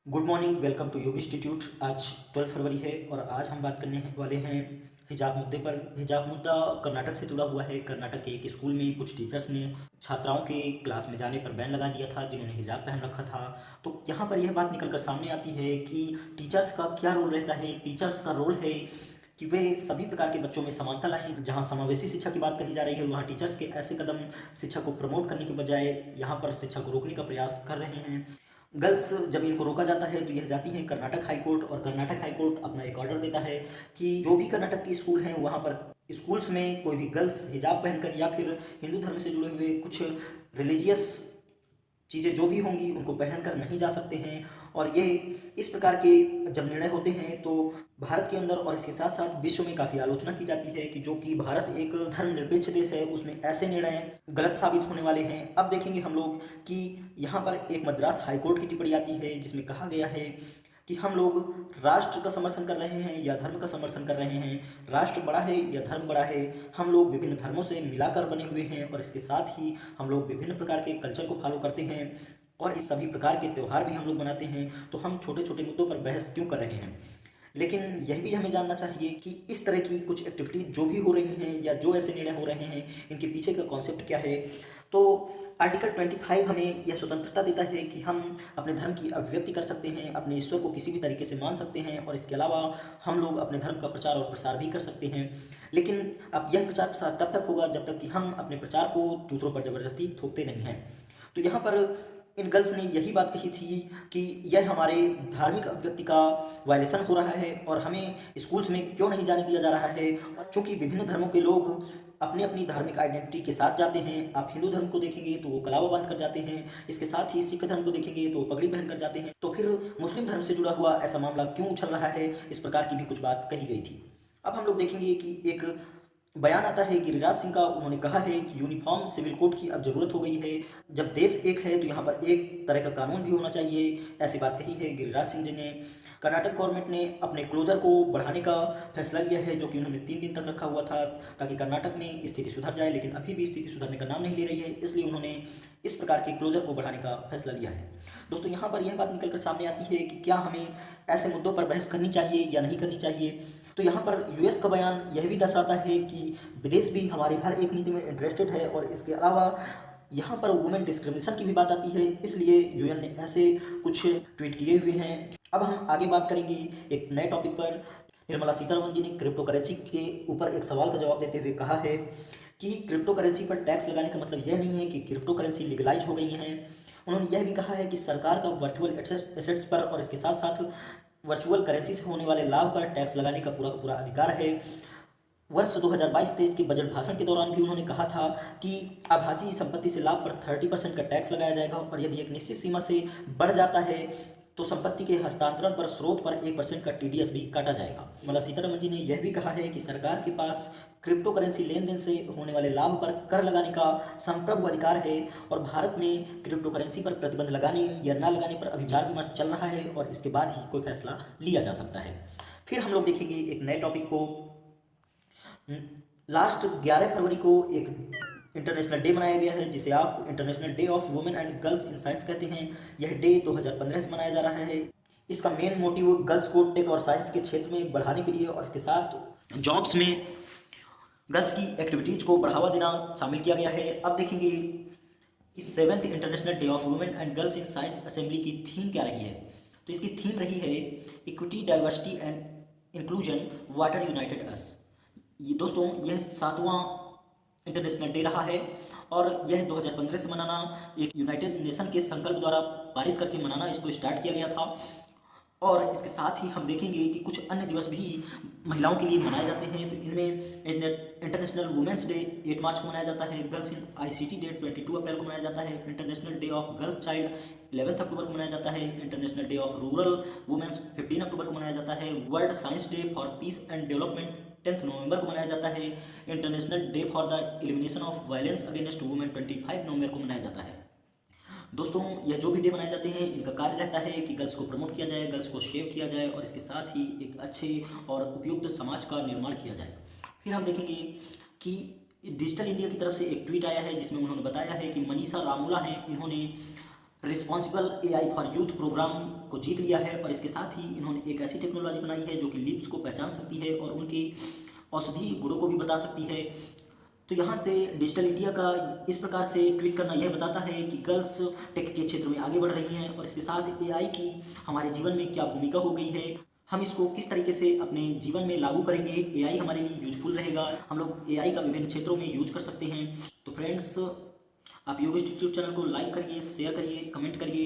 Good morning, welcome to योग institute. आज 12 फरवरी है और आज हम बात करने वाले हैं हिजाब मुद्दे पर। हिजाब मुद्दा कर्नाटक से जुड़ा हुआ है। कर्नाटक के एक स्कूल में कुछ टीचर्स ने छात्राओं के क्लास में जाने पर बैन लगा दिया था जिन्होंने हिजाब पहन रखा था। तो यहाँ पर यह बात निकल कर सामने आती है कि टीचर्स का क्या रोल रहता है। टीचर्स का रोल है कि वे सभी प्रकार के बच्चों में समानता लाएं। जहाँ समावेशी शिक्षा की बात कही जा रही है, वहाँ टीचर्स के ऐसे कदम शिक्षा को प्रमोट करने के बजाय यहाँ पर शिक्षा को रोकने का प्रयास कर रहे हैं। गर्ल्स जब इनको रोका जाता है तो यह जाती है कर्नाटक हाई कोर्ट, और कर्नाटक हाई कोर्ट अपना एक ऑर्डर देता है कि जो भी कर्नाटक के स्कूल हैं वहाँ पर स्कूल्स में कोई भी गर्ल्स हिजाब पहनकर या फिर हिंदू धर्म से जुड़े हुए कुछ रिलीजियस चीज़ें जो भी होंगी उनको पहनकर नहीं जा सकते हैं। और ये इस प्रकार के जब निर्णय होते हैं तो भारत के अंदर और इसके साथ साथ विश्व में काफ़ी आलोचना की जाती है कि जो कि भारत एक धर्मनिरपेक्ष देश है उसमें ऐसे निर्णय गलत साबित होने वाले हैं। अब देखेंगे हम लोग कि यहाँ पर एक मद्रास हाईकोर्ट की टिप्पणी आती है जिसमें कहा गया है कि हम लोग राष्ट्र का समर्थन कर रहे हैं या धर्म का समर्थन कर रहे हैं। राष्ट्र बड़ा है या धर्म बड़ा है, हम लोग विभिन्न धर्मों से मिलाकर बने हुए हैं और इसके साथ ही हम लोग विभिन्न प्रकार के कल्चर को फॉलो करते हैं और इस सभी प्रकार के त्यौहार भी हम लोग मनाते हैं। तो हम छोटे छोटे मुद्दों पर बहस क्यों कर रहे हैं। लेकिन यह भी हमें जानना चाहिए कि इस तरह की कुछ एक्टिविटीज जो भी हो रही हैं या जो ऐसे निर्णय हो रहे हैं इनके पीछे का कॉन्सेप्ट क्या है। तो आर्टिकल 25 हमें यह स्वतंत्रता देता है कि हम अपने धर्म की अभिव्यक्ति कर सकते हैं, अपने ईश्वर को किसी भी तरीके से मान सकते हैं और इसके अलावा हम लोग अपने धर्म का प्रचार और प्रसार भी कर सकते हैं। लेकिन अब यह प्रचार प्रसार तब तक होगा जब तक कि हम अपने प्रचार को दूसरों पर ज़बरदस्ती थोपते नहीं हैं। तो यहाँ पर इन गर्ल्स ने यही बात कही थी कि यह हमारे धार्मिक अभिव्यक्ति का वायलेशन हो रहा है और हमें स्कूल्स में क्यों नहीं जाने दिया जा रहा है। चूँकि विभिन्न धर्मों के लोग अपनी अपनी धार्मिक आइडेंटिटी के साथ जाते हैं। आप हिंदू धर्म को देखेंगे तो वो कलावा बांध कर जाते हैं, इसके साथ ही सिख धर्म को देखेंगे तो वो पगड़ी पहन कर जाते हैं। तो फिर मुस्लिम धर्म से जुड़ा हुआ ऐसा मामला क्यों उछल रहा है, इस प्रकार की भी कुछ बात कही गई थी। अब हम लोग देखेंगे कि एक बयान आता है गिरिराज सिंह का। उन्होंने कहा है कि यूनिफॉर्म सिविल कोड की अब ज़रूरत हो गई है। जब देश एक है तो यहाँ पर एक तरह का कानून भी होना चाहिए, ऐसी बात कही है गिरिराज सिंह जी ने। कर्नाटक गवर्नमेंट ने अपने क्लोजर को बढ़ाने का फैसला लिया है जो कि उन्होंने 3 दिन तक रखा हुआ था ताकि कर्नाटक में स्थिति सुधर जाए, लेकिन अभी भी स्थिति सुधरने का नाम नहीं ले रही है, इसलिए उन्होंने इस प्रकार के क्लोजर को बढ़ाने का फैसला लिया है। दोस्तों, यहाँ पर यह बात निकल कर सामने आती है कि क्या हमें ऐसे मुद्दों पर बहस करनी चाहिए या नहीं करनी चाहिए। तो यहाँ पर यूएस का बयान यह भी दर्शाता है कि विदेश भी हमारी हर एक नीति में इंटरेस्टेड है और इसके अलावा यहाँ पर वुमेन डिस्क्रिमिनेशन की भी बात आती है, इसलिए यूएन ने ऐसे कुछ ट्वीट किए हुए हैं। अब हम आगे बात करेंगे एक नए टॉपिक पर। निर्मला सीतारमण जी ने क्रिप्टो करेंसी के ऊपर एक सवाल का जवाब देते हुए कहा है कि क्रिप्टो करेंसी पर टैक्स लगाने का मतलब यह नहीं है कि क्रिप्टो करेंसी लीगलाइज हो गई है। उन्होंने यह भी कहा है कि सरकार का वर्चुअल एसेट्स पर और इसके साथ साथ वर्चुअल करेंसी से होने वाले लाभ पर टैक्स लगाने का पूरा अधिकार है। वर्ष 2022-23 के बजट भाषण के दौरान भी उन्होंने कहा था कि आभासी संपत्ति से लाभ पर 30% का टैक्स लगाया जाएगा और यदि एक निश्चित सीमा से बढ़ जाता है तो संपत्ति के हस्तांतरण पर स्रोत पर 1% का टीडीएस भी काटा जाएगा। निर्मला सीतारमण जी ने यह भी कहा है कि सरकार के पास क्रिप्टो करेंसी लेन देन से होने वाले लाभ पर कर लगाने का संप्रभु अधिकार है और भारत में क्रिप्टो करेंसी पर प्रतिबंध लगाने या न लगाने पर अभी विचार विमर्श चल रहा है और इसके बाद ही कोई फैसला लिया जा सकता है। फिर हम लोग देखेंगे एक नए टॉपिक को। लास्ट 11 फरवरी को एक इंटरनेशनल डे मनाया गया है जिसे आप international day of women and girls in science कहते हैं। यह डे 2015 से मनाया जा रहा है। इसका मेन मोटिव गर्ल्स को टेक और साइंस के क्षेत्र में बढ़ाने के लिए और इसके साथ जॉब्स में गर्ल्स की एक्टिविटीज़ को बढ़ावा देना शामिल किया गया है। अब देखेंगे कि 7th international day of women and girls in science assembly की थीम क्या रही है। तो इसकी थीम रही है equity, diversity and inclusion, water united us. ये दोस्तों यह 7वां इंटरनेशनल डे रहा है और यह 2015 से मनाना एक यूनाइटेड नेशन के संकल्प द्वारा पारित करके मनाना इसको स्टार्ट किया गया था। और इसके साथ ही हम देखेंगे कि कुछ अन्य दिवस भी महिलाओं के लिए मनाए जाते हैं। तो इनमें इंटरनेशनल वुमेंस डे 8 मार्च को मनाया जाता है, गर्ल्स इन आईसीटी डे 22 अप्रैल को मनाया जाता है, international day of girls child 11 अक्टूबर को मनाया जाता है, international day of rural women's 15 अक्टूबर को मनाया जाता है, world science day for piece and development 10 नवंबर को मनाया जाता है, international day for the elimination of violence against women 25 नवंबर को मनाया जाता है। दोस्तों, यह जो भी डे मनाए जाते हैं इनका कार्य रहता है कि गर्ल्स को प्रमोट किया जाए, गर्ल्स को शेव किया जाए और इसके साथ ही एक अच्छे और उपयुक्त समाज का निर्माण किया जाए। फिर हम देखेंगे कि डिजिटल इंडिया की तरफ से एक ट्वीट आया है जिसमें उन्होंने बताया है कि मनीषा रामोला हैं, इन्होंने responsible AI for youth programme को जीत लिया है और इसके साथ ही इन्होंने एक ऐसी टेक्नोलॉजी बनाई है जो कि लिप्स को पहचान सकती है और उनके औषधि गुणों को भी बता सकती है। तो यहाँ से डिजिटल इंडिया का इस प्रकार से ट्वीट करना यह बताता है कि गर्ल्स टेक के क्षेत्र में आगे बढ़ रही हैं और इसके साथ एआई की हमारे जीवन में क्या भूमिका हो गई है, हम इसको किस तरीके से अपने जीवन में लागू करेंगे, एआई हमारे लिए यूजफुल रहेगा, हम लोग एआई का विभिन्न क्षेत्रों में यूज कर सकते हैं। तो फ्रेंड्स, आप योग इंस्टीट्यूट चैनल को लाइक करिए, शेयर करिए, कमेंट करिए।